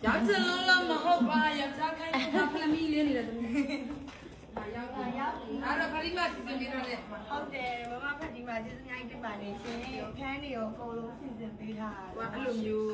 ရောက်စလုံးလုံးမဟုတ်ပါယောက်ျားခိုင်းတာဖလမီလေးနေတယ်သမီးရောက်အဲ့တော့ဖလီမစီစဉ်ပြီးတော့လေဟုတ်တယ်မမဖက်ဒီမှာကျေးဇူးများတင်ပါတယ်ရှင်ခန်းတွေရောအကုန်လုံးစီစဉ်ပေးထားတာ အဲ့လိုမျိုး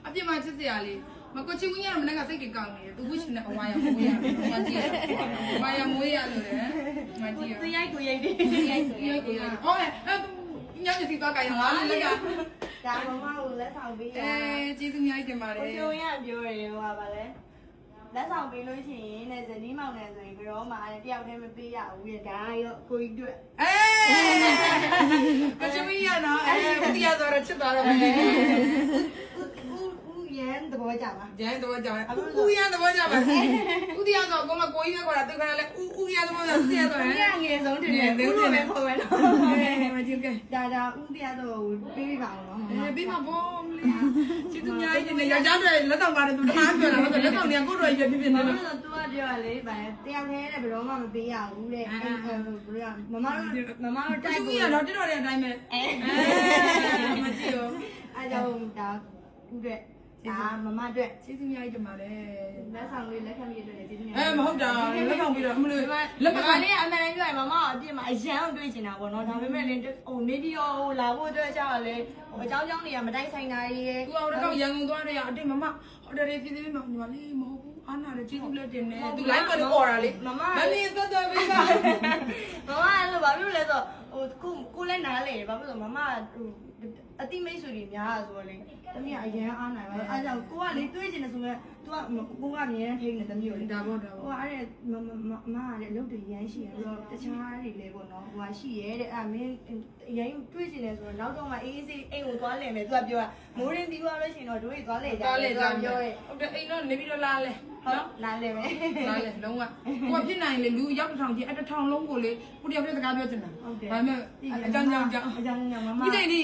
အပြစ်မှချစ်စရာလေးမကိုချီဝင်းရတော့မနေ့ကစိတ်ကြီးကောင်းနေတယ်သူဝှချင်တဲ့အဝါရမွေးရမကြည့်ရဘာရမွေးရလို့လေမကြည့်ရ သူရိုက်ကိုရိုက်တယ်ရိုက်ကိုဟောအဲ့ညနေစီတော့ကြိုင်ငါလည်းလက်ကဒါမမကိုလက်ဆောင်ပေးရကျေးဇူးများတင်ပါတယ်ကိုချိုးရပြောတယ်ဟိုပါလေလက်ဆောင်ပေးလို့ရှိရင်နဲ့ဇနီးမောင်နဲ့ဆိုရင်ဘယ်တော့မှတယောက်တည်းမပေးရဘူးရဒါရောကိုကြီးတွေ့ကိုချီရနော်ဦးတရားဆိုတော့ချစ်သွားတော့မယ်ဦးရန်သဘောကျပါရန်သဘောကျပါဦးရန်သဘောကျပါဦးတရားဆိုကိုမကိုကြီးပဲခေါ်တာသူကလည်းဦးရန်သဘောကျဦးတရားဆိုရင်ငယ်ဆုံးတင်တယ်သူ့လိုပဲခေါ်မယ်နော်မကြည့်ကဲဒါဦးတရားဆိုပေးပါအောင်နော်ပေးပါဘောမလေးကျေးဇူးများကြီးနေယောက်ျားတွေလက်ဆောင်ပါတယ်သူတခါပြောတာဟုတ်တယ်လက်ဆောင်တွေကကိုယ်တော်ကြီးပြပြနေတယ်ဘာလို့သူကပြောရလေဗာတယောက်တည်းနဲ့ဘယ်တော့မှမပေးရဘူးတဲ့ဘယ်လိုမမတို့တိုက်ကိုရတော့တော်တော်တဲ့အတိုင်းပဲမကြည့်ရောအဲကြောင့်ဒါဦးတဲ့ဒါမမအတွက်ကျေးဇူးများကြီးတင်ပါတယ်လက်ဆောင်လေးလက်ခံပြီးအတွက်ကျေးဇူးများမဟုတ်တာလက်ဆောင်ပြီးတော့မလို့လက်မခံလေးအမှန်တမ်းပြောရင်မမအပြစ်မှာအရန်တွေ့ချင်တာပေါ့နော်ဒါပေမဲ့လည်းဟိုနေပြီးတော့ဟိုလာဖို့အတွက်ကြောက်လေဟိုအကြောင်းတွေကမတိုက်ဆိုင်တာတွေရဲ့သူကတော့ရန်ကုန်သွားတယ်အတိတ်မမဟိုတယ်ပြည်စည်းမညီမလေးမဟုတ်ဘူးအားနာတယ်ကျေးဇူးလက်တင်နေသူ live ကိုပေါ်တာလေမမလေးသက်သက်ပေးပါမမအဲ့လိုဘာဖြစ်လဲဆိုဟိုကိုလည်းနားလေဘာဖြစ်လို့မမဟိုအတိမိတ်ဆွေတွေများဆိုတော့လေတမီးကအရန်အားနိုင်ပါအဲကြောင့်ကိုကလေတွေးချင်တယ်ဆိုရင်သူကကိုကအမြဲတမ်းထိနေတမီးကိုလေဒါပေါ့ဒါပေါ့ဟိုအဲ့မကလည်းအလုပ်တွေရမ်းရှိရပြီးတော့တခြားတွေလည်းပေါ့နော်ဟိုကရှိရဲတဲ့အဲ့မင်းရမ်းတွေးချင်တယ်ဆိုတော့နောက်တော့မှအေးအေးအိမ်ကိုသွားလည်မယ်သူကပြောတာမိုးရင်းပြီးသွားလို့ရှိရင်တော့တို့တွေသွားလည်ကြတယ်သူကပြောရဲဟုတ်တယ်အိမ်တော့နေပြီးတော့လာလဲနော်လာလဲပဲလာလဲလုံးဝကိုဖြစ်နိုင်လေလူရောက်တစ်ထောင်ကြီးတစ်ထောင်လုံးကိုလေကိုတယောက်တည်းစကားပြောချင်တာဟုတ်တယ်ဒါပေမဲ့အကြောင်းကြောင့်မမခုချိန်ဒီ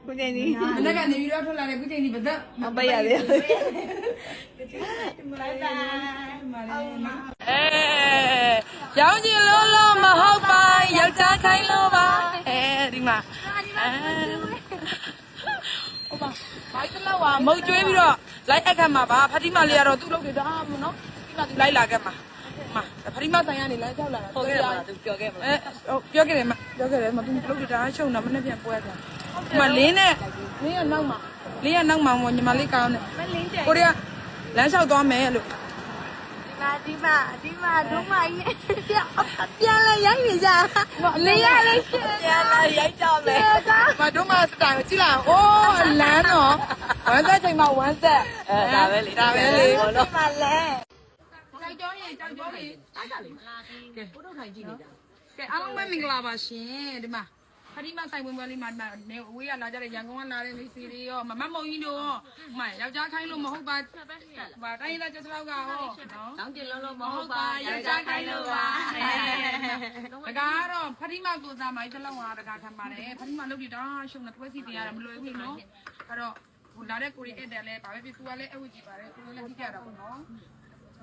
ခုချိန်ဒီမနေ့ကနေပြီးတော့ထွက်လာတဲ့ခုချိန်ဒီပါသက်မပိတ်ရသေးဘူးရောင်းချင်လို့လို့မဟုတ်ပါယောက်ျားခိုင်းလို့ပါဒီမှာဟုတ်ပါဘိုက်တော့မုတ်ကျွေးပြီးတော့လိုက်အခတ်မှာပါဖတိမလေးကတော့သူ့လုပ်နေတာမနော်ဒီမှာသူလိုက်လာခဲ့မှာဖတိမဆိုင်ကနေလမ်းလျှောက်လာတာဟုတ်ကဲ့ပါသူပြောခဲ့မှာပြောခဲ့တယ်မသူလုပ်နေတာရှုံတာမနေ့ပြန်ပွဲတာဒီမှာလင်းနဲ့လင်းရနောက်မှာညီမလေးကောင်းတယ်ကိုရီးယားလမ်းလျှောက်သွားမယ်လို့ဒီမှာတို့မကြီးပြန်လဲရိုက်နေကြလေရလေးရှင်းပြန်လဲရိုက်ကြမယ်မတို့မစတာကြည့်လိုက်အိုးလမ်းတော့ဝမ်းဆက်ချိန်မှာဝမ်းဆက်ဒါပဲလေဒီမှာလဲကြောက်ကြောရင်တိုက်ကြလေတိုက်ကြလေကဲပို့တော့ထိုင်ကြည့်နေကြကဲအားလုံးပဲမင်္ဂလာပါရှင်ဒီမှာဖတိမဆိုင်ဝင်ပွဲလေးမှာနေအဝေးကလာကြတဲ့ရန်ကုန်ကလာတဲ့မိတ်ဆွေတွေရောမမမုံကြီးတို့ရောမယောက်ျားခိုင်းလို့မဟုတ်ပါဘာတိုင်းလာကျစလောက်ကဟောနော်တောင်းတင်လို့မဟုတ်ပါယောက်ျားခိုင်းလို့ပါတကားတော့ဖတိမကိုစားမိုင်းတစ်လုံးဟာတကားထမ်းပါတယ်ဖတိမလုပ်ပြီးတော့ရှုံတဲ့ပွဲစီတင်ရတာမလွယ်ဘူးနော်အဲ့တော့ဟိုလာတဲ့ကိုရီဧည့်တယ်လဲဘာပဲဖြစ်သူကလည်းအဝတ်ကြီးပါတယ်သူလည်းကြည့်ကြတာပေါ့နော်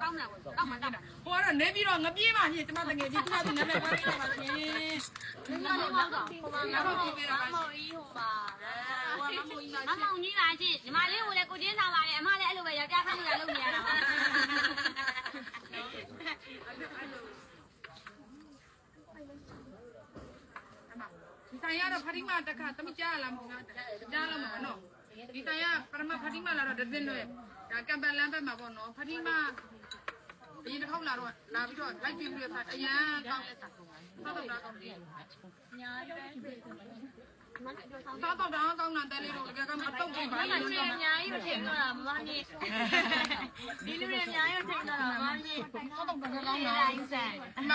ကောင်းတာပေါ့ကောင်းမှာကောင်းတာဟိုကတော့နေပြီးတော့ငပြေးမှရှင်ကျမတကယ်ကြီးသူကသူနာမည်ဝါးရပါရှင်ဒီမှာလည်းမဟုတ်တော့ဟိုမှာမဟုတ်ဘူးလားမောင်ကြီးဟိုပါမမောင်ကြီးပါကြည့်ညီမလေးကိုလည်းကိုချင်းဆောင်ပါတယ်အမလည်းအဲ့လိုပဲယောက်ျားခိုင်းလို့လုပ်နေရတာပါဒီဆိုင်ရတော့ဖတိမတခါသမီးကြားလာမဟုတ်လားကြားလာမှာနော်ဒီဆိုင်ရပရမဖတိမလာတော့ဒဇင်းတော့ဒါကံပလန်ဘက်မှာပေါ့နော်ဖတိမဒီတစ်ခေါက်လာတော့လာပြီးတော့လိုက်ကြည့်ပြီးတော့အရန်ကောင်းလက်စားတော့တာကောင်းတယ်ညာစားတော့တောင်းတာတဲလေးတော့တကယ်ကမတော့ဘူးဘာလို့လဲအများကြီးထင်တော့တာမမကြီးဒီလူတွေအများကြီးထင်တော့တာမမကြီးစားတော့တကယ်ကောင်းတာမ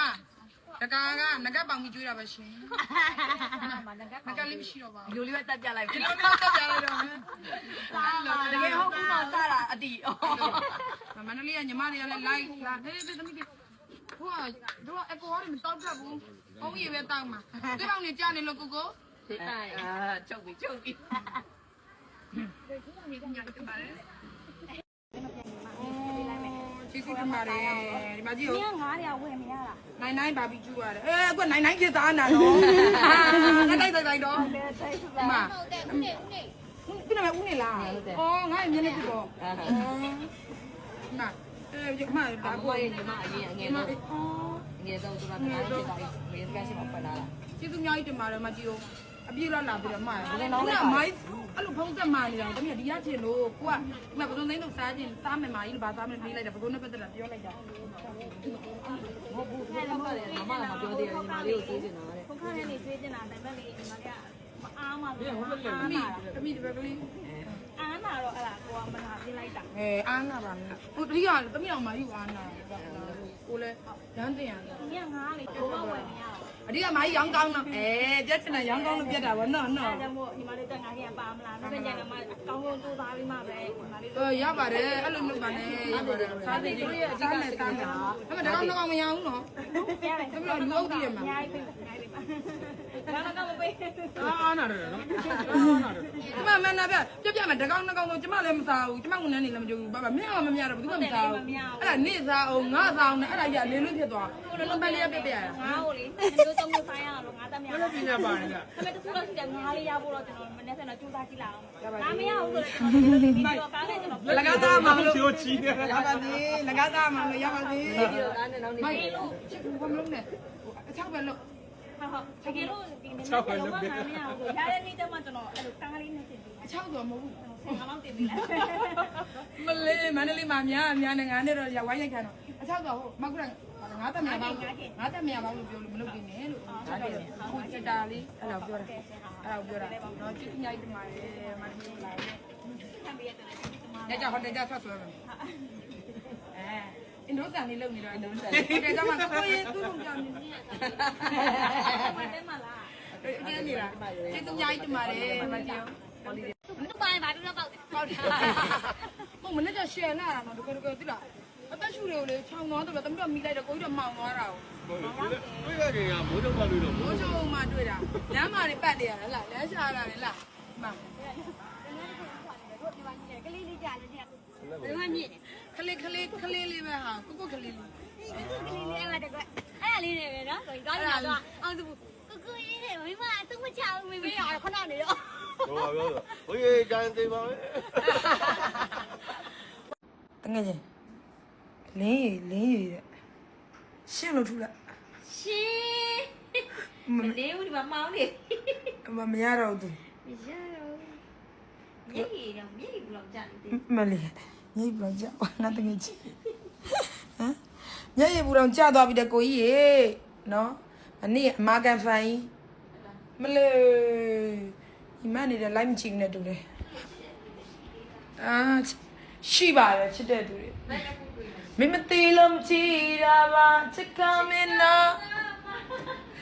တကာကငကပောင်ကြီးကျွေးတာပဲရှင်ငကလေးမရှိတော့ပါဘူးလူလေးပဲတက်ပြလိုက်ပြီဒီလိုမျိုးတက်ပြလိုက်တော့တကယ်ဟုတ်ဘူးမစားတာအတီမန္တလေးကညီမတွေကလည်းလိုက်လာဖေးဖေးသမီးတွေဟိုကတို့ကအကောရမတောက်တတ်ဘူးအုံးရပဲတောက်မှာဒီကောင်နေကြားနေလို့ကိုချုပ်ပြီကျေးဇူးတင်ပါတယ်ဒီမှာကြည့်ဦးငါးတွေကဝယ်မရတာ99ဘာဘီကျူရတယ်အခု99ခေတ်သားနာတော့ငါတိုက်တော့ဒီမှာ ခုနကဦးနေလားအော်ငါ့မျက်နှာကြည့်ပေါ့နာဒီမှာဒါ အမ ကို ရဲ့ညီမအရင်အငယ်ဆုံးအငယ်ဆုံးသူကတရားဖြစ်တာမေးကရှိမှပတ်လာတာ ကျေးဇူးများကြီးတင်ပါတယ်မကြီးကိုအပြည့်လောက်လာပြီးတော့မှာဘယ်တော့မှမိုင်းအဲ့လိုဖုံးသက်မှနေတာတမီးဒီရချင်လို့ကိုကဒီမှာဘယ်လိုသိန်းလို့စားခြင်းစားမယ်မာကြီးလို့ဘာစားမယ်မေးလိုက်တာဘယ်လိုနဲ့ပတ်သက်တာပြောလိုက်တာ ဟုတ်ဘူးဒီကလည်းမမကမပြောသေးတယ်ညီမလေးကိုတွေးနေတာတဲ့ ခုခါနဲ့နေတွေးနေတာဒါပေမဲ့လေဒီမှာကမအားမလို့ တမီဒီဘက်ကလေး အားနာတော့အဲ့ဒါကိုကမနာပြလိုက်တာ အားနာပါနဲ့ဟိုတတိယတမီအောင်မယူအားနာကိုလည်းရမ်းတင်ရတယ် ညငါးလေတော့ဝယ်နေရအောင် အဓိကမာကြီးရောင်းကောင်းတော့ပြတ်ချင်တယ်ရောင်းကောင်းလို့ပြတ်တာဗောနော်နော် ဒါကြောင့်မို့ညီမလေးတက်ငါခင်ပါမလားမင်းညကမှကောင်းကောင်းတူသားပြီးမှပဲညီမလေး ရပါတယ်အဲ့လိုလုပ်ပါနဲ့ရပါတယ်စားတယ်တို့ရဲ့အဓိကနဲ့စားတာအဲ့မှာတကောင်တော့မရဘူးနော် ရတယ် တမီလူအုပ်တည်းရမှာ ညားပြီးညားပြီးဘာမှမပေး အားနာတယ်နော်အားနာတယ် ကျမမနာပြမယ်တကောင်နှစ်ကောင်တော့ကျမလည်းမစားဘူးကျမကနန်းနေလည်းမကြည့်ဘူးဘာမင်းကမမြတော့ဘူးသူကမစားဘူးအဲ့ဒါနေစားအောင်ငါစားအောင်နဲ့အဲ့ဒါကြီးလေလွတ်ဖြစ်သွားလုံးပန်းလေးပြပြရတာ ငါ့ကိုလေမျိုးသုံးမျိုးဆိုင်ရအောင်ငါတက်မြောက် ဘယ်လိုပြင်ရပါလဲ ဒါပေမဲ့တခုတော့ရှိတယ်ငါးလေးရဖို့တော့ကျွန်တော်မနေ့ကစူးစမ်းကြည့်လိုက်အောင်ငါမရဘူးဆိုတော့ကျွန်တော်ဒီလိုဗီဒီယိုကားနဲ့ကျွန်တော် လကားသားမှာလို့ ချိုးချီးတယ် ရပါသေးလကားသားမှာလို့ရပါသေး ဒီလိုသားနဲ့နောက်နေ မိုက်လို့ချစ်ဘူးဘာမလုပ်နဲ့အချောက်ပဲလို့ ဟုတ်တကယ်လို့ဒီနေ့တော့ငါမရဘူးဆိုရတဲ့နေ့ကျမှကျွန်တော်အဲ့လိုကားလေးနဲ့တင်ပြီး အချောက်တော့မဟုတ်ဘူး ငါတော့တင်ပြီးလိုက် မလေးမန္တလေးမှာများနဲ့ငါနဲ့တော့ရဝိုင်းရိုက်ခံတော့အချောက်တော့ဟိုမကုရငါတက်မြပါဘူးငါတက်မြပါဘူးလို့ပြောလို့မလုပ်ပြနဲ့လို့ဟုတ်တယ်ဟိုစတာလေးအဲ့လိုပြောတာအဲ့လိုပြောတာတော့ချစ်ညိုက်တမှာမန္တလေးလာတယ် ခံပြီးရတယ်ဒီမှာ ညကြဟိုတယ်ကြဆက်ဆွဲမယ်အင်ဒိုဆန်လေးလုပ်နေတော့အင်ဒိုဆန်ဟိုတယ်ကမှကိုရင်သူ့လုံးပြောင်းနေ မတယ်မလား တယ်အင်းနေတာကျေးဇူးများကြီးတင်ပါတယ်မကြီး မပိုင်ပါတော့ပေါ့တယ် ဟုတ်တယ်ဟိုမနေ့ကရှယ်လာတာနော်တကယ်သိလားအသက်ရှူတွေကိုလေခြောင်သွားတော့တမီးတော့မိလိုက်တော့ကိုကြီးတော့မောင်သွားတာကို တွေ့ရခင်ကမိုးတော့ပါလို့တော့ ဘိုးချုံမှတွေ့တာလမ်းမှာနေပတ်နေရတာလားလမ်းရှာလာတယ်လားမှန် ကလေးလေးကြာလေးကြာဘယ်မှမြင့်နေ ခလေးလေးပဲဟာကိုကလေးလေး ကလေးလေးအဲ့ဒါတကွအဲ့လေးနေပဲနော်ကိုကြီးကောင်းတာတော့အောင်သူကိုရေးတယ်မိမအသုံးမချဘူးမေးရခဏနေတော့ ဟိုပါပြောဘိုးကြီးကြိုင်သေးပါပဲ တငယ်ချင်းလင်းရည်ရှင်းလို့ထူလား ရှင်မလေးဦးဒီမှာမောင်းနေ မရတော့သူ မရတော့မျက်ရည်တော့မျက်ရည်ဘလောက်ကြာနေတယ် မလေးညိပလောင်ကြငါတငယ်ချင်းဟမ်ညရည်ဘူးတော့ကြာသွားပြီတဲ့ကိုကြီးရေနော်အနည်းအမာကန်ဖိုင်မလေးဒီမနေတဲ့ live မချင်နဲ့တူတယ်အာရှိပါတယ်ချစ်တဲ့သူတွေမင်းမသေးလို့မချီတာပါချစ်ကောင်းမင်းနော်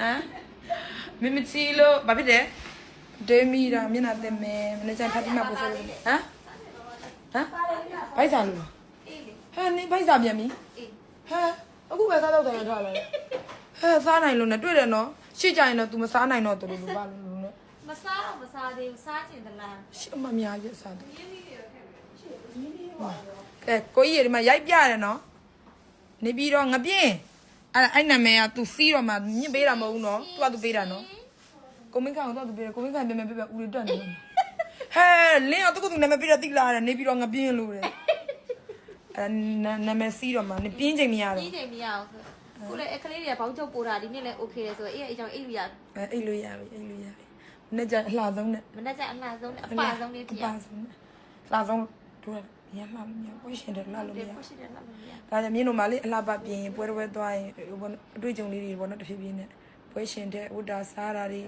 ဟမ်မင်းမချီလို့ဘာဖြစ်တယ်ဒေမီတာမျက်နှာတက်မယ်မနေ့ကဖတ်ပြီးမှပို့ဆိုဟမ်ဘိုက်စာလို့ဟဲ့နင်ဘိုက်စာပြန်ပြီဟဲ့အခုပဲစားတော့တယ်ထားလိုက်ဟဲ့စားနိုင်လို့နဲ့တွေ့တယ်နော်ရှေ့ကြရင်တော့ तू မစားနိုင်တော့သူလို့ပါလို့နဲ့ မစားတော့မစားသေးဘူးစားချင်သလား ရှေ့မများရစားတယ်ကဲကိုကြီးဒီမှာရိုက်ပြရတယ်နော်နေပြီးတော့ငပြင်းအဲ့နာမည်က तू စီးတော့မှညစ်ပေးတာမဟုတ်ဘူးနော် तू က तू ပေးတာနော်ကိုမင်းကတော့ तू ပေးတယ်ကိုမင်းကပြန်ပြဦးလေးတက်နေလို့ဟဲ့လင်းတော့သူနာမည်ပြတော့တိလာတယ်နေပြီးတော့ငပြင်းလို့တယ်အဲ့နာမည်စီးတော့မှနေပြင်းချိန်မရတော့ ပြီးချိန်မရအောင်ဆိုကိုလည်းအခလေးတွေကဘောင်းချုပ်ပို့တာဒီနေ့လည်း okay တယ်ဆိုတော့အေးအေးကြောင့်အိတ်လို့ရ အိတ်လို့ရပြီမနေ့ကအလှဆုံးနဲ့ မနေ့ကအလှဆုံးနဲ့အပဆုံးလေးဖြစ်ရ လှဆုံးတို့ရလှမရကိုရှင်တယ်လှလို့မရ ကိုရှိတယ်လားမရ ဒါကြောင့်မင်းတို့မလေးအလှပပြင်ရင်ပွဲတော်သွားရင်အတွေ့အကြုံလေးတွေပေါ့နော်တစ်ဖြည်းဖြည်းနဲ့ပွဲရှင်တဲ့ဝတ္တာစားတာတွေ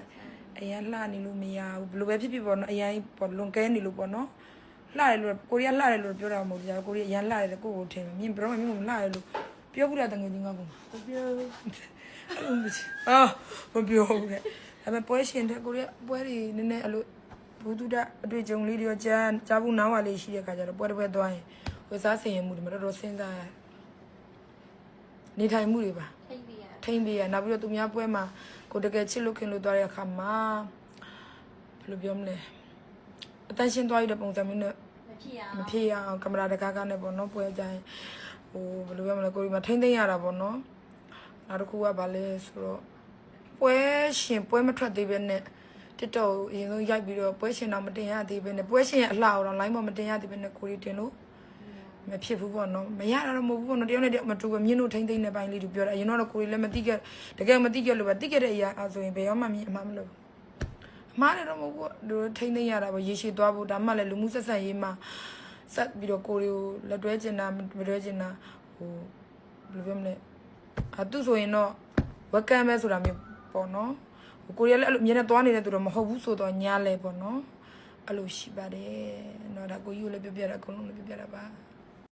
အရန်လှနေလို့မရဘူးဘယ်လိုပဲဖြစ်ဖြစ်ပေါ့နော်အရန်ပေါ့လွန်ကဲနေလို့ပေါ့နော်လှတယ်လို့ကိုရီးယားလှတယ်လို့ပြောတာမဟုတ်ဘူးကိုရီးယားအရန်လှတယ်ကိုကိုထင်မြင်ဘယ်တော့မှမင်းကလှတယ်လို့ပြောဘူးလားတကယ်ကြီးငါကမပြောမပြောဘူးတဲ့ဒါပေမဲ့ပွဲရှင်တဲ့ကိုရီးယားပွဲတွေနည်းနည်းအဲ့လိုဘုသူဒအတွေ့အကြုံလေးတွေရောကြားဘူးနားဝါလေးရှိတဲ့ခါကျတော့ပွဲတစ်ပွဲသွားရင်ဝစားဆင်ရင်မှုတွေမတော်တော်စဉ်းစားရနေထိုင်မှုတွေပါ ထိမ့်ပြီးရ ထိမ့်ပေးရနောက်ပြီးတော့သူများပွဲမှာကိုတကယ်ချစ်လို့ခင်လို့သွားတဲ့အခါမှာဘယ်လိုပြောမလဲအတန်းရှင်းသွားရတဲ့ပုံစံမျိုးနဲ့ မဖြစ်ရ မဖြစ်အောင်ကင်မရာတကားနဲ့ပေါ့နော်ပွဲကြရင်ဟိုဘယ်လိုပြောမလဲကိုဒီမှာထိမ့်သိမ့်ရတာပေါ့နော်နောက်တစ်ခုကဗာလဲဆိုတော့ပွဲရှင်ပွဲမထွက်သေးပဲနဲ့တ TikTok အရင်ဆုံးရိုက်ပြီးတော့ပွဲရှင်တော့မတင်ရသေးဘဲနဲ့ပွဲရှင်ရဲ့အလှအောင်တော့ line ပေါ်မတင်ရသေးဘဲနဲ့ကိုရီတင်လို့မဖြစ်ဘူးပေါ့နော်မရတာတော့မဟုတ်ဘူးပေါ့နော်တယောက်နဲ့တယောက်မတူဘူးမြင်းတို့ထိမ့်သိမ့်နေပိုင်းလေးတူပြောတယ်အရင်တော့ကိုရီလည်းမသိခဲ့တကယ်မသိခဲ့လို့ပဲသိခဲ့တဲ့အရာအဆိုရင်ဘယ်ရောမှမြင်အမှမလို့အမှားတယ်တော့မဟုတ်ဘူးတို့ထိမ့်သိမ့်ရတာပေါ့ရေရှည်သွားဖို့ဒါမှလည်းလူမှုဆက်ဆံရေးမှာဆက်ပြီးတော့ကိုရီကိုလက်တွဲကျင်တာမတွဲကျင်တာဟိုဘယ်လိုပြောမလဲသူဆိုရင်တော့ဝက်ကမ်းပဲဆိုတာမျိုးပေါ့နော်ကိုရီလည်းအဲ့လိုအမြဲတမ်းသွားနေတဲ့သူတော့မဟုတ်ဘူးဆိုတော့ညားလဲပေါ့နော်အဲ့လိုရှိပါတယ်နော်ဒါကိုကြီးကိုလည်းပြောပြတာအကုန်လုံးလည်းပြောပြတာပါ